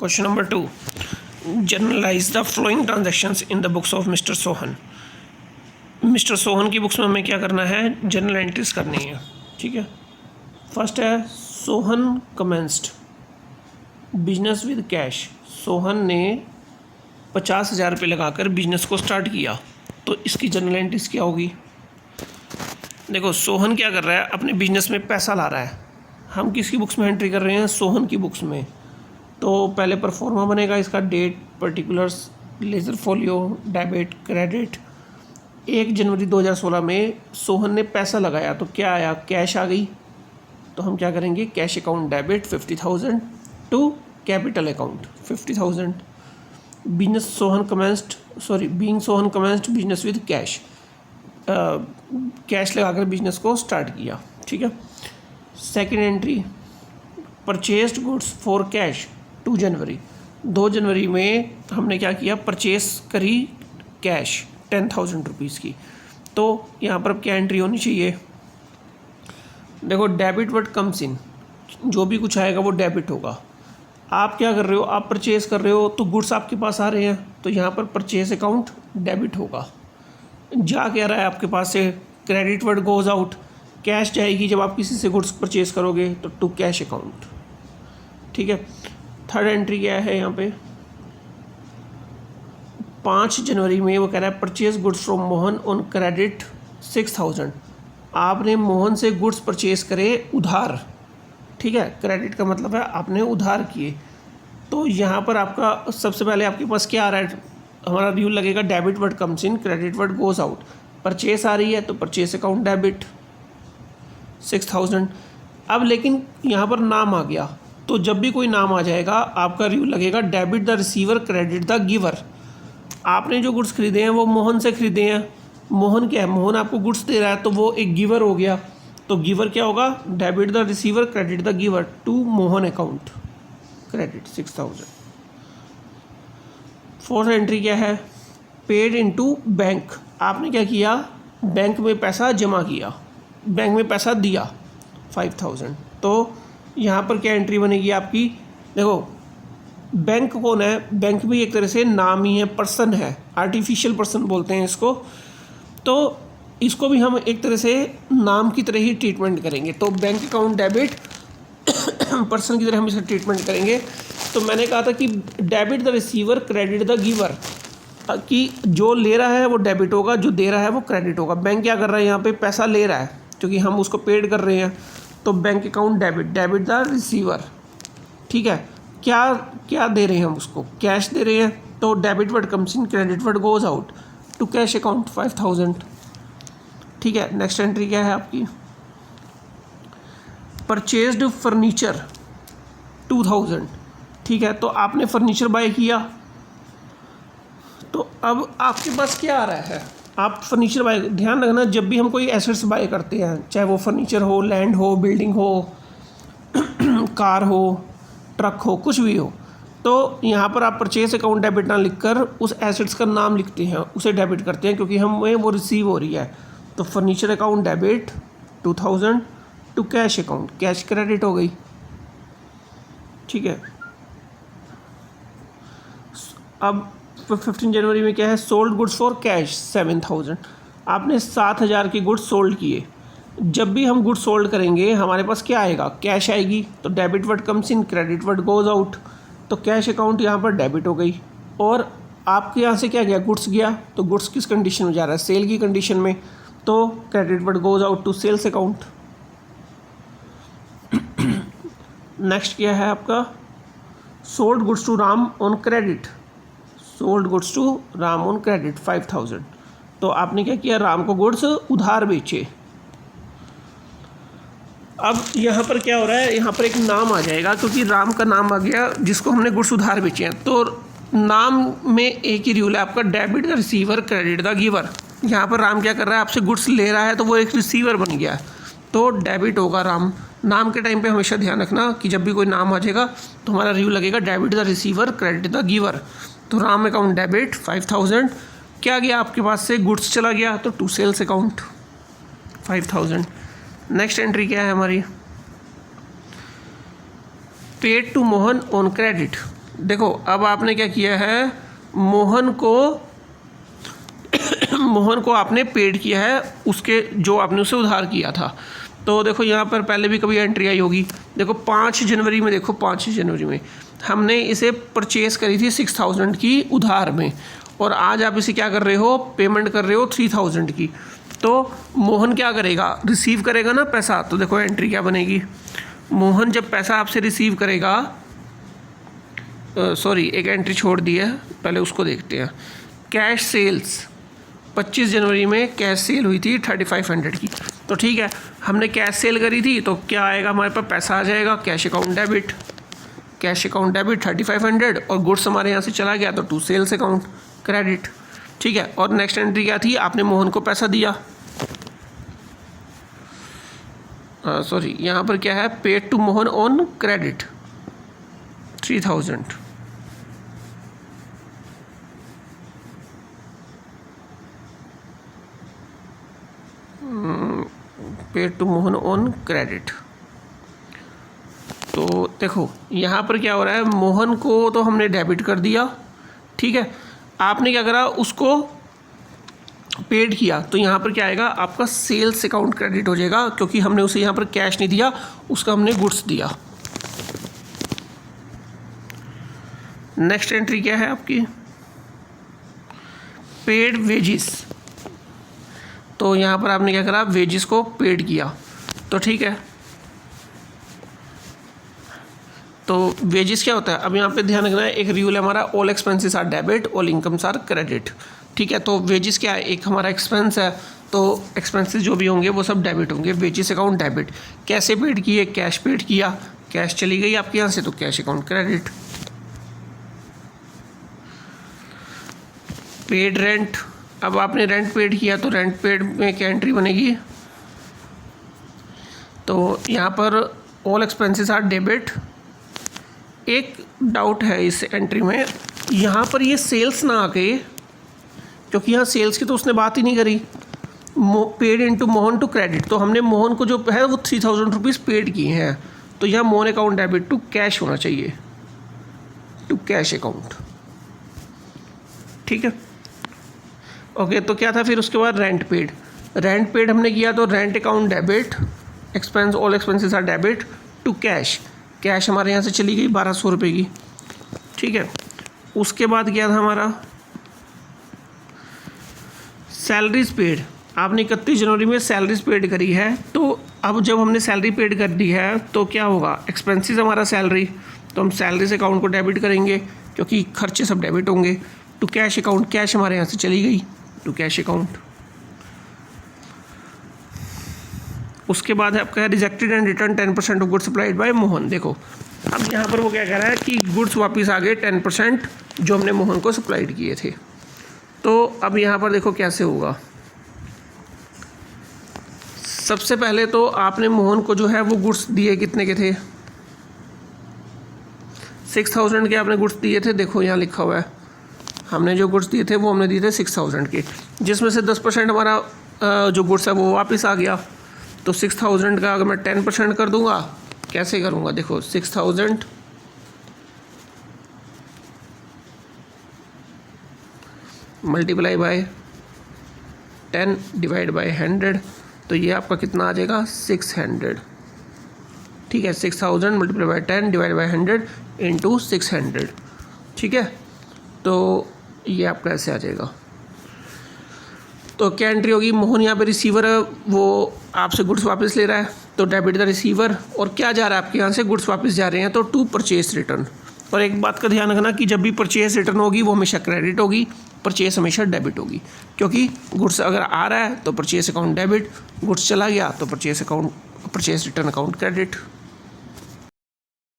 Question number 2. Generalize the following transactions in the books of Mr. Sohan. Mister Sohan की books में हमें क्या करना है, जनरल एंट्रीज करनी है. ठीक है. फर्स्ट है Sohan commenced business with cash. Sohan ने 50,000 रुपये लगाकर बिजनेस को स्टार्ट किया, तो इसकी जनरल एंट्रीज क्या होगी. देखो सोहन क्या कर रहा है, अपने बिजनेस में पैसा ला रहा है. हम किसकी बुक्स में एंट्री कर रहे हैं, सोहन की बुक्स में. तो पहले परफॉर्मा बनेगा इसका, date, particulars, ledger folio, debit, credit. 1 जनवरी 2016 में सोहन ने पैसा लगाया तो क्या आया, कैश आ गई. तो हम क्या करेंगे, cash account debit 50,000 to capital account 50,000. Business Sohan commenced being Sohan commenced business with cash. Cash लगाकर बिजनेस को स्टार्ट किया. ठीक है. Second entry purchased goods for cash 2 January. 2 जनवरी में हमने क्या किया, परचेस करी कैश 10,000 रुपीज़ की. तो यहाँ पर अब क्या एंट्री होनी चाहिए, देखो डेबिट वर्ड कम्स इन, जो भी कुछ आएगा वो डेबिट होगा. आप क्या कर रहे हो, आप परचेस कर रहे हो तो गुड्स आपके पास आ रहे हैं, तो यहाँ पर परचेस अकाउंट डेबिट होगा. जा क्या रहा है आपके पास से, credit word goes out, cash जाएगी जब आप किसी से गुड्स परचेस करोगे तो टू कैश अकाउंट. ठीक है. थर्ड एंट्री क्या है यहाँ पे, 5 जनवरी में वो कह रहा है purchase goods from Mohan on credit 6,000. आपने मोहन से गुड्स परचेज करे उधार. ठीक है. क्रेडिट का मतलब है आपने उधार किए. तो यहाँ पर आपका सबसे पहले आपके पास क्या आ रहा है, हमारा व्यू लगेगा debit word comes in, credit word goes out. Purchase आ रही है तो परचेस अकाउंट डेबिट 6,000. अब लेकिन यहाँ पर नाम आ गया, तो जब भी कोई नाम आ जाएगा आपका रिव्यू लगेगा debit the receiver credit the giver. आपने जो गुड्स खरीदे हैं वो मोहन से खरीदे हैं. मोहन क्या है, मोहन आपको गुड्स दे रहा है तो वो एक गिवर हो गया. तो गिवर क्या होगा, debit the receiver credit the giver to Mohan account credit 6,000. Fourth entry क्या है, पेड इनटू बैंक. आपने क्या किया, बैंक में पैसा जमा किया, बैंक में पैसा दिया 5,000. तो यहाँ पर क्या एंट्री बनेगी आपकी, देखो बैंक कौन है, बैंक भी एक तरह से नाम ही है, पर्सन है, आर्टिफिशियल पर्सन बोलते हैं इसको. तो इसको भी हम एक तरह से नाम की तरह ही ट्रीटमेंट करेंगे. तो बैंक अकाउंट डेबिट पर्सन की तरह हम इसे ट्रीटमेंट करेंगे. तो मैंने कहा था कि debit the receiver credit the giver, कि जो ले रहा है वो डेबिट होगा, जो दे रहा है वो क्रेडिट होगा. बैंक क्या कर रहा है, यहाँ पे पैसा ले रहा है क्योंकि हम उसको पेड कर रहे हैं. तो bank account debit the receiver. ठीक है. क्या दे रहे हैं हम उसको, कैश दे रहे हैं, तो debit word comes in, credit word goes out to cash account 5,000. ठीक है. नेक्स्ट एंट्री क्या है आपकी, परचेज्ड फर्नीचर 2,000. ठीक है. तो आपने फर्नीचर बाय किया, तो अब आपके पास क्या आ रहा है, आप फर्नीचर बाय, ध्यान रखना जब भी हम कोई एसेट्स बाय करते हैं, चाहे वो फर्नीचर हो, लैंड हो, बिल्डिंग हो, कार हो, ट्रक हो, कुछ भी हो, तो यहाँ पर आप परचेस अकाउंट डेबिट ना लिखकर उस एसेट्स का नाम लिखते हैं, उसे डेबिट करते हैं क्योंकि हमें वो रिसीव हो रही है. तो furniture account debit 2,000 to cash account, cash credit हो गई. ठीक है. अब 15 जनवरी में क्या है, सोल्ड गुड्स फॉर कैश 7,000. आपने 7,000 के गुड्स सोल्ड किए. जब भी हम गुड्स सोल्ड करेंगे हमारे पास क्या आएगा, कैश आएगी. तो debit word comes in, credit word goes out. तो कैश अकाउंट यहाँ पर डेबिट हो गई. और आपके यहाँ से क्या गया, गुड्स गया, तो गुड्स किस कंडीशन में जा रहा है, सेल की कंडीशन में. तो credit word goes out to sales account. Next क्या है आपका, sold goods to Ram on credit. Sold goods to Ram on credit 5,000. तो आपने क्या किया, राम को गुड्स उधार बेचे. अब यहाँ पर क्या हो रहा है, यहाँ पर एक नाम आ जाएगा क्योंकि राम का नाम आ गया जिसको हमने गुड्स उधार बेचे हैं. तो नाम में एक ही रूल है आपका, debit the receiver credit the giver. यहाँ पर राम क्या कर रहा है, आपसे गुड्स ले रहा है तो वो एक रिसीवर बन गया, तो डेबिट होगा राम. नाम के टाइम पे हमेशा ध्यान रखना कि जब भी कोई नाम आ जाएगा तो हमारा रिव्यू लगेगा debit the receiver credit the giver. तो राम अकाउंट डेबिट 5,000. क्या गया आपके पास से, गुड्स चला गया, तो to sales account 5,000. Next entry क्या है हमारी, paid to Mohan on credit देखो अब आपने क्या किया है, मोहन को आपने पेड किया है उसके जो आपने उसे उधार किया था। तो देखो यहाँ पर पहले भी कभी एंट्री आई होगी, देखो 5 जनवरी में, देखो 5 जनवरी में हमने इसे परचेज़ करी थी 6000 की उधार में, और आज आप इसे क्या कर रहे हो, पेमेंट कर रहे हो 3000 की। तो मोहन क्या करेगा, रिसीव करेगा ना पैसा। तो देखो एंट्री क्या बनेगी, मोहन जब पैसा आपसे रिसीव करेगा, सॉरी एक एंट्री छोड़ दी है, पहले उसको देखते हैं। कैश सेल्स 25 जनवरी में कैश सेल हुई थी 3500 की। तो ठीक है, हमने कैश सेल करी थी, तो क्या आएगा हमारे पास, पैसा आ जाएगा कैश अकाउंट डेबिट, 3500, और गुड्स हमारे यहाँ से चला गया तो टू सेल्स अकाउंट क्रेडिट। ठीक है, और नेक्स्ट एंट्री क्या थी, आपने मोहन को पैसा दिया, सॉरी यहाँ पर क्या है, paid to Mohan on credit 3000। To to Mohan on क्रेडिट। तो देखो यहाँ पर क्या हो रहा है, मोहन को तो हमने डेबिट कर दिया, ठीक है, आपने क्या करा, उसको पेड किया, तो यहाँ पर क्या आएगा, आपका सेल्स अकाउंट क्रेडिट हो जाएगा, क्योंकि हमने उसे यहाँ पर कैश नहीं दिया, उसका हमने गुड्स दिया। नेक्स्ट एंट्री क्या है आपकी, पेड वेजिस। तो यहाँ पर आपने क्या करा, वेजिस को पेड किया। तो ठीक है, तो वेजिस क्या होता है, अब यहाँ पे ध्यान रखना है, एक रूल है हमारा, all expenses are debit, all incomes are credit. ठीक है, तो वेजिस क्या है, एक हमारा एक्सपेंस है, तो एक्सपेंसेस जो भी होंगे वो सब डेबिट होंगे। वेजिस अकाउंट डेबिट, कैसे पेड किए, कैश पेड किया, कैश चली गई आपके यहाँ से, तो cash account credit. Paid rent, अब आपने रेंट पेड किया, तो रेंट पेड में क्या एंट्री बनेगी, तो यहाँ पर ऑल एक्सपेंसेस आर डेबिट। एक डाउट है इस एंट्री में, यहाँ पर ये सेल्स ना आके, क्योंकि यहाँ सेल्स की तो उसने बात ही नहीं करी, paid into Mohan to credit, तो हमने मोहन को जो है वो 3000 रुपीज़ पेड किए हैं, तो यहाँ Mohan account debit to cash होना चाहिए, टू कैश अकाउंट। ठीक है, ओके, तो क्या था फिर उसके बाद, रेंट पेड हमने किया, तो rent account debit, expense all expenses are debit to cash, cash हमारे यहाँ से चली गई 1200 रुपये की। ठीक है, उसके बाद क्या था हमारा, सैलरीज पेड, आपने 31 जनवरी में सैलरीज पेड करी है, तो अब जब हमने सैलरी पेड कर दी है तो क्या होगा, एक्सपेंसेस हमारा सैलरी, तो हम सैलरीज अकाउंट को डेबिट करेंगे, क्योंकि खर्चे सब डेबिट होंगे, टू कैश अकाउंट, कैश हमारे यहाँ से चली गई टू कैश अकाउंट। उसके बाद है आपका rejected and return 10% of goods supplied by Mohan. देखो अब यहाँ पर वो क्या कह रहा है कि गुड्स वापस आ गए 10% जो हमने मोहन को सप्लाइड किए थे। तो अब यहाँ पर देखो कैसे होगा, सबसे पहले तो आपने मोहन को जो है वो गुड्स दिए, कितने के थे, 6000 के आपने गुड्स दिए थे। देखो यहाँ लिखा हुआ है, हमने जो गुड्स दिए थे वो हमने दिए थे 6000 के, जिसमें से 10% हमारा जो गुड्स है वो वापस आ गया। तो 6000 का अगर मैं 10% कर दूंगा, कैसे करूंगा, देखो 6000 मल्टीप्लाई बाय 10 डिवाइड बाय 100, तो ये आपका कितना आ जाएगा, 600। ठीक है, 6000 multiply by 10 divide by 100 into 600। ठीक है, तो ये आपका ऐसे आ जाएगा। तो क्या एंट्री होगी, मोहन यहाँ पे रिसीवर है, वो आपसे गुड्स वापस ले रहा है, तो डेबिट द रिसीवर, और क्या जा रहा है आपके यहाँ से, गुड्स वापस जा रहे हैं, तो टू परचेस रिटर्न। और एक बात का ध्यान रखना कि जब भी परचेस रिटर्न होगी वो हमेशा क्रेडिट होगी, परचेस हमेशा डेबिट होगी, क्योंकि गुड्स अगर आ रहा है तो परचेस अकाउंट डेबिट, गुड्स चला गया तो परचेस रिटर्न अकाउंट क्रेडिट।